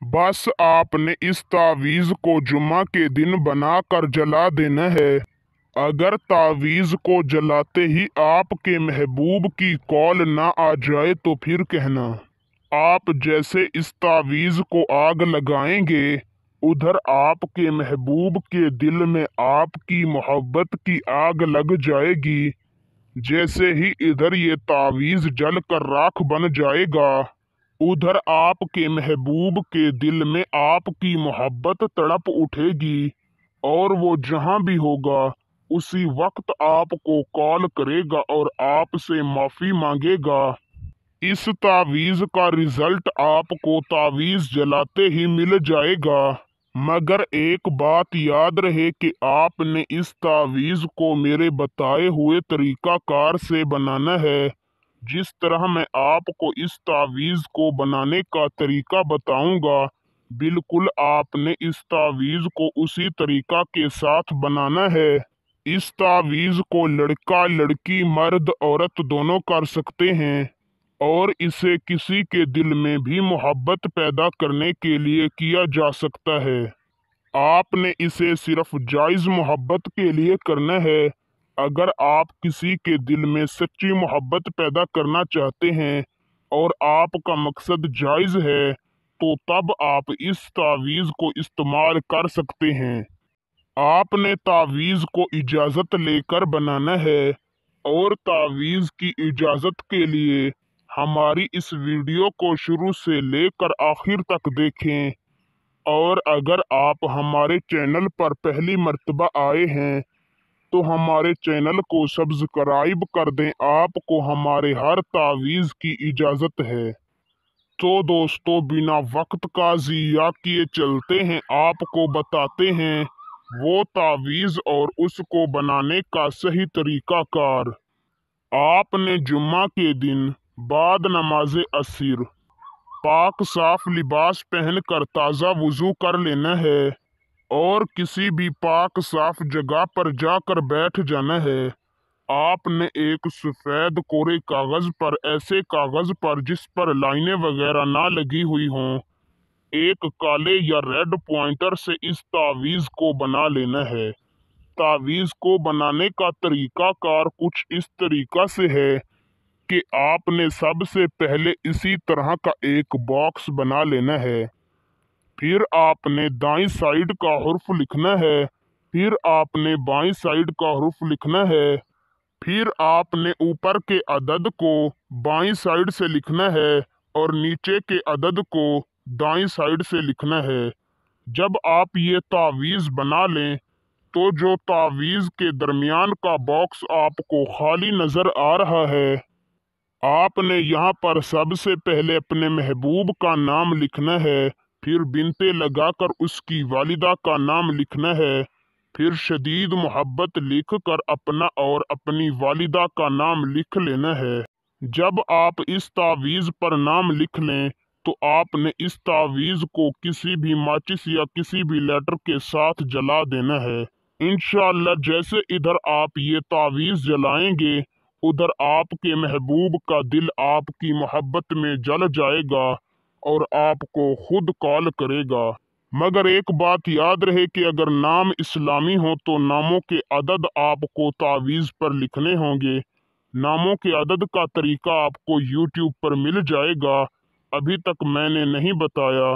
बस आपने इस तावीज़ को जुम्मा के दिन बना कर जला देना है। अगर तावीज़ को जलाते ही आपके महबूब की कॉल ना आ जाए तो फिर कहना। आप जैसे इस तावीज़ को आग लगाएंगे, उधर आपके महबूब के दिल में आपकी मोहब्बत की आग लग जाएगी। जैसे ही इधर ये तावीज़ जल कर राख बन जाएगा, उधर आपके महबूब के दिल में आपकी मोहब्बत तड़प उठेगी और वो जहां भी होगा उसी वक्त आपको कॉल करेगा और आपसे माफी मांगेगा। इस तावीज़ का रिजल्ट आपको तावीज़ जलाते ही मिल जाएगा। मगर एक बात याद रहे कि आपने इस तावीज़ को मेरे बताए हुए तरीकाकार से बनाना है। जिस तरह मैं आपको इस तावीज़ को बनाने का तरीका बताऊंगा, बिल्कुल आपने इस तावीज़ को उसी तरीका के साथ बनाना है। इस तावीज़ को लड़का लड़की मर्द औरत दोनों कर सकते हैं और इसे किसी के दिल में भी मोहब्बत पैदा करने के लिए किया जा सकता है। आपने इसे सिर्फ जायज़ मोहब्बत के लिए करना है। अगर आप किसी के दिल में सच्ची मोहब्बत पैदा करना चाहते हैं और आपका मकसद जायज़ है, तो तब आप इस तावीज़ को इस्तेमाल कर सकते हैं। आपने तावीज़ को इजाज़त लेकर बनाना है और तावीज़ की इजाज़त के लिए हमारी इस वीडियो को शुरू से लेकर आखिर तक देखें। और अगर आप हमारे चैनल पर पहली मर्तबा आए हैं तो हमारे चैनल को सब्सक्राइब कर दें। आपको हमारे हर तावीज़ की इजाज़त है। तो दोस्तों, बिना वक्त का ज़िया किए चलते हैं, आपको बताते हैं वो तावीज़ और उसको बनाने का सही तरीकाकार। आपने जुम्मा के दिन बाद नमाज असर पाक साफ लिबास पहनकर ताज़ा वुज़ू कर लेना है और किसी भी पाक साफ जगह पर जाकर बैठ जाना है। आपने एक सफ़ेद कोरे कागज़ पर, ऐसे कागज़ पर जिस पर लाइनें वगैरह ना लगी हुई हों, एक काले या रेड पॉइंटर से इस तावीज़ को बना लेना है। तावीज़ को बनाने का तरीकाकार कुछ इस तरीका से है कि आपने सबसे पहले इसी तरह का एक बॉक्स बना लेना है। फिर आपने दाईं साइड का हुर्फ लिखना है, फिर आपने बाईं साइड का हुर्फ लिखना है, फिर आपने ऊपर के अदद को बाईं साइड से लिखना है और नीचे के अदद को दाईं साइड से लिखना है। जब आप ये तावीज़ बना लें तो जो तावीज़ के दरमियान का बॉक्स आपको खाली नज़र आ रहा है, आपने यहाँ पर सबसे पहले अपने महबूब का नाम लिखना है, फिर बिनते लगाकर उसकी वालिदा का नाम लिखना है, फिर शदीद मोहब्बत लिख कर अपना और अपनी वालिदा का नाम लिख लेना है। जब आप इस तावीज़ पर नाम लिख लें तो आपने इस तावीज़ को किसी भी माचिस या किसी भी लेटर के साथ जला देना है। इंशाअल्लाह जैसे इधर आप ये तावीज़ जलाएंगे, उधर आपके महबूब का दिल आपकी मोहब्बत में जल जाएगा और आपको खुद कॉल करेगा। मगर एक बात याद रहे कि अगर नाम इस्लामी हो तो नामों के अदद आपको तावीज़ पर लिखने होंगे। नामों के अदद का तरीका आपको YouTube पर मिल जाएगा, अभी तक मैंने नहीं बताया।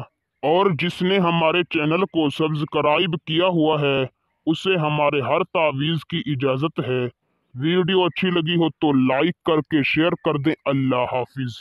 और जिसने हमारे चैनल को सब्सक्राइब किया हुआ है उसे हमारे हर तावीज़ की इजाज़त है। वीडियो अच्छी लगी हो तो लाइक करके शेयर कर दें। अल्लाह हाफिज़।